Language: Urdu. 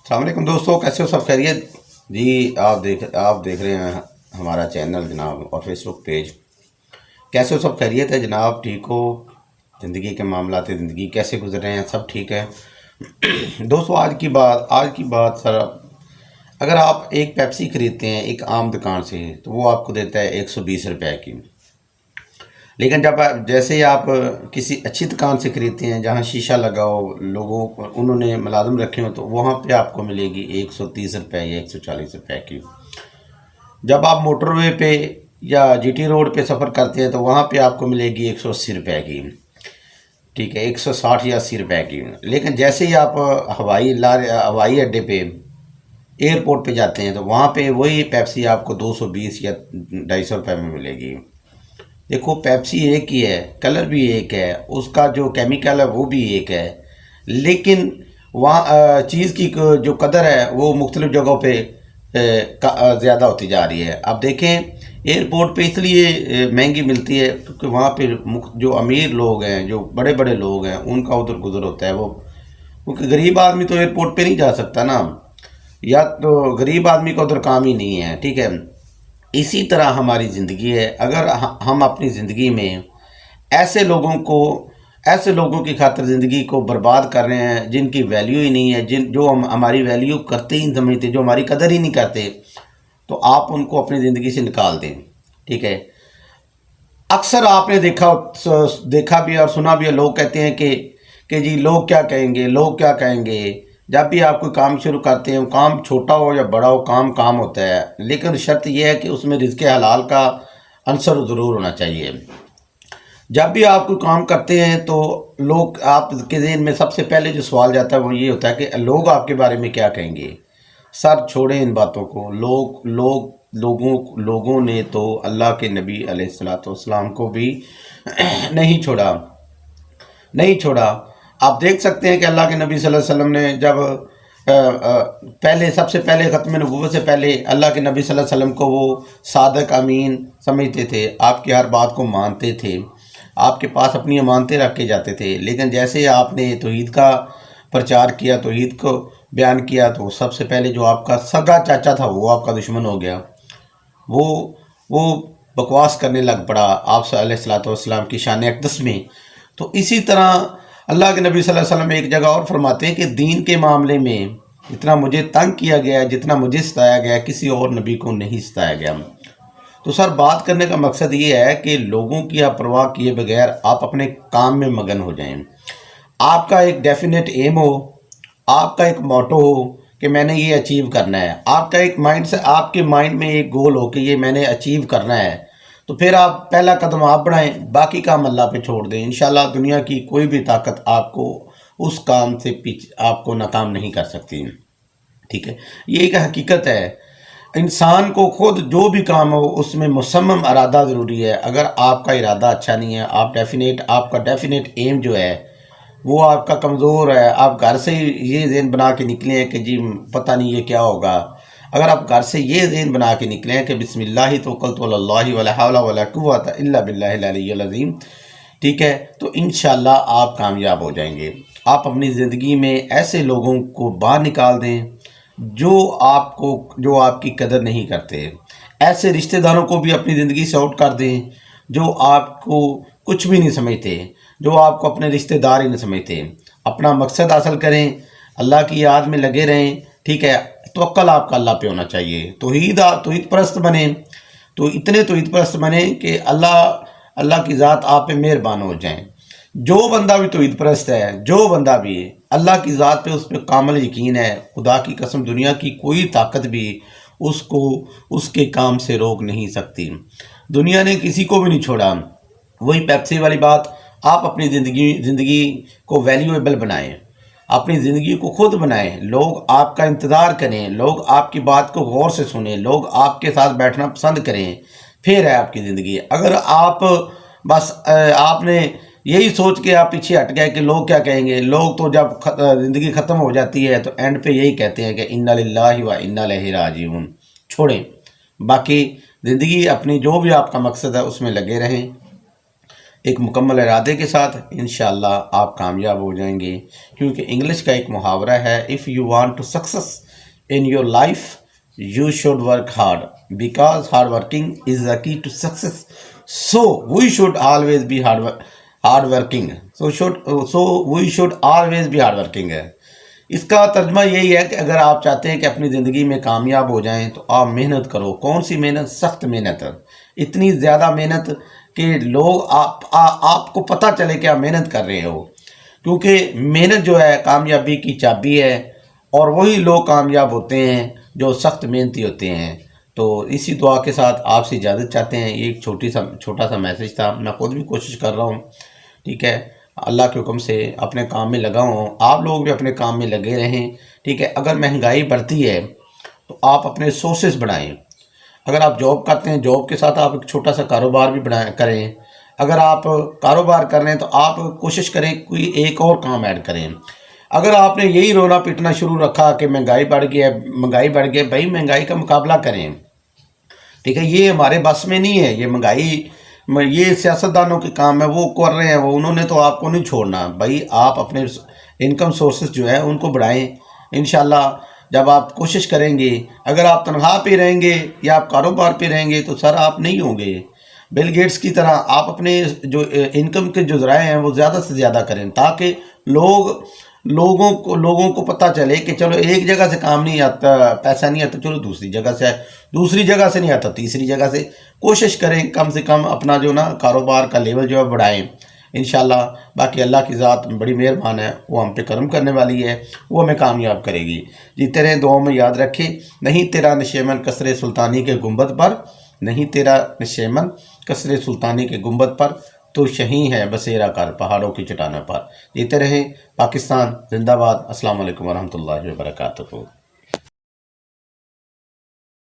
السلام علیکم دوستو، کیسے ہو؟ سب خیریت؟ جی آپ دیکھ رہے ہیں ہمارا چینل جناب اور فیس بک پیج۔ کیسے ہو؟ سب خیریت ہے جناب؟ ٹھیک ہو؟ زندگی کے معاملات زندگی کیسے گزر رہے ہیں؟ سب ٹھیک ہے دوستو؟ آج کی بات سر، اگر آپ ایک پیپسی خریدتے ہیں ایک عام دکان سے تو وہ آپ کو دیتا ہے 120 روپے کی، لیکن جیسے ہی آپ کسی اچھی دکان سے خریدتے ہیں جہاں شیشہ لگا ہو، لوگوں انہوں نے ملازم رکھے ہوں، تو وہاں پہ آپ کو ملے گی 130 روپے یا 140 روپے کی۔ جب آپ موٹر وے پہ یا جی ٹی روڈ پہ سفر کرتے ہیں تو وہاں پہ آپ کو ملے گی 180 روپے کی، ٹھیک ہے، 160 یا 80 روپے کی۔ لیکن جیسے ہی آپ ہوائی اڈے پہ ایئرپورٹ پہ جاتے ہیں تو وہاں پہ وہی پیپسی آپ کو 220 یا 250 روپے میں ملے گی۔ دیکھو، پیپسی ایک ہی ہے، کلر بھی ایک ہے، اس کا جو کیمیکل ہے وہ بھی ایک ہے، لیکن وہاں چیز کی جو قدر ہے وہ مختلف جگہوں پہ زیادہ ہوتی جا رہی ہے۔ اب دیکھیں، ایئرپورٹ پہ اس لیے مہنگی ملتی ہے کیونکہ وہاں پہ جو امیر لوگ ہیں، جو بڑے بڑے لوگ ہیں، ان کا ادھر گزر ہوتا ہے، وہ کیونکہ غریب آدمی تو ایئرپورٹ پہ نہیں جا سکتا نا، یا تو غریب آدمی کا ادھر کام ہی نہیں ہے، ٹھیک ہے۔ اسی طرح ہماری زندگی ہے، اگر ہم اپنی زندگی میں ایسے لوگوں کی خاطر زندگی کو برباد کر رہے ہیں جن کی ویلیو ہی نہیں ہے، جو ہماری ویلیو کرتے ہی نہیں سمجھتے، جو ہماری قدر ہی نہیں کرتے، تو آپ ان کو اپنی زندگی سے نکال دیں، ٹھیک ہے۔ اکثر آپ نے دیکھا بھی اور سنا بھی ہے، لوگ کہتے ہیں کہ جی لوگ کیا کہیں گے، لوگ کیا کہیں گے۔ جب بھی آپ کوئی کام شروع کرتے ہیں، کام چھوٹا ہو یا بڑا ہو، کام ہوتا ہے، لیکن شرط یہ ہے کہ اس میں رزق حلال کا عنصر ضرور ہونا چاہیے۔ جب بھی آپ کوئی کام کرتے ہیں تو آپ کے ذہن میں سب سے پہلے جو سوال جاتا ہے وہ یہ ہوتا ہے کہ لوگ آپ کے بارے میں کیا کہیں گے۔ سر چھوڑیں ان باتوں کو۔ لوگوں نے تو اللہ کے نبی علیہ الصلوۃ والسلام کو بھی نہیں چھوڑا۔ آپ دیکھ سکتے ہیں کہ اللہ کے نبی صلی اللہ علیہ وسلم نے جب سب سے پہلے ختم نبوت سے پہلے اللہ کے نبی صلی اللہ علیہ وسلم کو وہ صادق امین سمجھتے تھے، آپ کی ہر بات کو مانتے تھے، آپ کے پاس اپنی امانتیں رکھ کے جاتے تھے، لیکن جیسے ہی آپ نے توحید کا پرچار کیا، توحید کو بیان کیا، تو سب سے پہلے جو آپ کا سگا چاچا تھا وہ آپ کا دشمن ہو گیا، وہ بکواس کرنے لگ پڑا آپ صلی علیہ الصلوۃ والسلام کی شان اقدس میں۔ تو اسی طرح اللہ کے نبی صلی اللہ علیہ وسلم ایک جگہ اور فرماتے ہیں کہ دین کے معاملے میں جتنا مجھے تنگ کیا گیا، جتنا مجھے ستایا گیا، کسی اور نبی کو نہیں ستایا گیا۔ تو سر، بات کرنے کا مقصد یہ ہے کہ لوگوں کی آپ پرواہ کیے بغیر آپ اپنے کام میں مگن ہو جائیں۔ آپ کا ایک ڈیفینیٹ ایم ہو، آپ کا ایک موٹو ہو کہ میں نے یہ اچیو کرنا ہے، آپ کا ایک آپ کے مائنڈ میں ایک گول ہو کہ یہ میں نے اچیو کرنا ہے، تو پھر آپ پہلا قدم آپ بڑھائیں، باقی کام اللہ پہ چھوڑ دیں۔ انشاءاللہ دنیا کی کوئی بھی طاقت آپ کو اس کام سے آپ کو ناکام نہیں کر سکتی، ٹھیک ہے۔ یہ ایک حقیقت ہے۔ انسان کو خود جو بھی کام ہو اس میں مصمم ارادہ ضروری ہے۔ اگر آپ کا ارادہ اچھا نہیں ہے، آپ کا ڈیفینیٹ ایم جو ہے وہ آپ کا کمزور ہے، آپ گھر سے یہ ذہن بنا کے نکلے ہیں کہ جی پتہ نہیں یہ کیا ہوگا، اگر آپ گھر سے یہ ذہن بنا کے نکلے ہیں کہ بسم اللہ توکلت علی اللہ ولا حول ولا قوۃ الا باللہ العلی العظیم، ٹھیک ہے، تو انشاءاللہ آپ کامیاب ہو جائیں گے۔ آپ اپنی زندگی میں ایسے لوگوں کو باہر نکال دیں جو آپ کی قدر نہیں کرتے، ایسے رشتہ داروں کو بھی اپنی زندگی سے آؤٹ کر دیں جو آپ کو کچھ بھی نہیں سمجھتے، جو آپ کو اپنے رشتہ دار ہی نہیں سمجھتے۔ اپنا مقصد حاصل کریں، اللہ کی یاد میں لگے رہیں، ٹھیک ہے۔ توکل آپ کا اللہ پہ ہونا چاہیے، توحید پرست بنیں، تو اتنے توحید پرست بنیں کہ اللہ کی ذات آپ پہ مہربان ہو جائیں۔ جو بندہ بھی توحید پرست ہے، جو بندہ بھی اللہ کی ذات پہ اس پہ کامل یقین ہے، خدا کی قسم دنیا کی کوئی طاقت بھی اس کے کام سے روک نہیں سکتی۔ دنیا نے کسی کو بھی نہیں چھوڑا۔ وہی پیپسی والی بات، آپ اپنی زندگی کو ویلیویبل بنائیں، اپنی زندگی کو خود بنائیں، لوگ آپ کا انتظار کریں، لوگ آپ کی بات کو غور سے سنیں، لوگ آپ کے ساتھ بیٹھنا پسند کریں، پھر ہے آپ کی زندگی۔ اگر آپ نے یہی سوچ کے آپ پیچھے ہٹ گئے کہ لوگ کیا کہیں گے، لوگ تو جب زندگی ختم ہو جاتی ہے تو اینڈ پہ یہی کہتے ہیں کہ انا للہ و انا الیہ راجعون، چھوڑیں۔ باقی زندگی اپنی جو بھی آپ کا مقصد ہے اس میں لگے رہیں۔ ایک مکمل ارادے کے ساتھ انشاءاللہ آپ کامیاب ہو جائیں گے، کیونکہ انگلش کا ایک محاورہ ہے، if you want to success in your life you should work hard because hard working is the key to success, so we should always be hard working, so we should always be hard working ہے۔ اس کا ترجمہ یہی ہے کہ اگر آپ چاہتے ہیں کہ اپنی زندگی میں کامیاب ہو جائیں تو آپ محنت کرو۔ کون سی محنت؟ سخت محنت، اتنی زیادہ محنت کہ لوگ آپ کو پتہ چلے کہ آپ محنت کر رہے ہو، کیونکہ محنت جو ہے کامیابی کی چابی ہے، اور وہی لوگ کامیاب ہوتے ہیں جو سخت محنتی ہوتے ہیں۔ تو اسی دعا کے ساتھ آپ سے اجازت چاہتے ہیں۔ یہ ایک چھوٹا سا میسج تھا، میں خود بھی کوشش کر رہا ہوں، ٹھیک ہے، اللہ کے حکم سے اپنے کام میں لگا ہوں، آپ لوگ بھی اپنے کام میں لگے رہیں، ٹھیک ہے۔ اگر مہنگائی بڑھتی ہے تو آپ اپنے سورسز بڑھائیں۔ اگر آپ جاب کرتے ہیں، جاب کے ساتھ آپ ایک چھوٹا سا کاروبار بھی کریں۔ اگر آپ کاروبار کر رہے ہیں تو آپ کوشش کریں کوئی ایک اور کام ایڈ کریں۔ اگر آپ نے یہی رونا پیٹنا شروع رکھا کہ مہنگائی بڑھ گئی ہے، بھائی مہنگائی کا مقابلہ کریں، ٹھیک ہے۔ یہ ہمارے بس میں نہیں ہے، یہ مہنگائی یہ سیاستدانوں کے کام ہے، وہ کر رہے ہیں، انہوں نے تو آپ کو نہیں چھوڑنا۔ بھائی آپ اپنے انکم سورسز جو ہے ان کو بڑھائیں۔ انشاءاللہ جب آپ کوشش کریں گے، اگر آپ تنخواہ پہ رہیں گے یا آپ کاروبار پہ رہیں گے تو سر آپ نہیں ہوں گے بل گیٹس کی طرح۔ آپ اپنے جو انکم کے جو ذرائع ہیں وہ زیادہ سے زیادہ کریں، تاکہ لوگوں کو پتہ چلے کہ چلو ایک جگہ سے کام نہیں آتا، پیسہ نہیں آتا، چلو دوسری جگہ سے نہیں آتا، تیسری جگہ سے کوشش کریں، کم سے کم اپنا جو نا کاروبار کا لیول جو ہے بڑھائیں انشاءاللہ۔ باقی اللہ کی ذات بڑی مہربان ہے، وہ ہم پہ کرم کرنے والی ہے، وہ ہمیں کامیاب کرے گی۔ جیتے رہیں، دعاؤں میں یاد رکھیں، نہیں تیرا نشیمن قصر سلطانی کے گنبد پر، نہیں تیرا نشیمن قصر سلطانی کے گنبد پر، تو شہیں ہے بسیرا کر پہاڑوں کی چٹانوں پر۔ جیتے رہیں، پاکستان زندہ باد۔ السلام علیکم ورحمۃ اللہ وبرکاتہ۔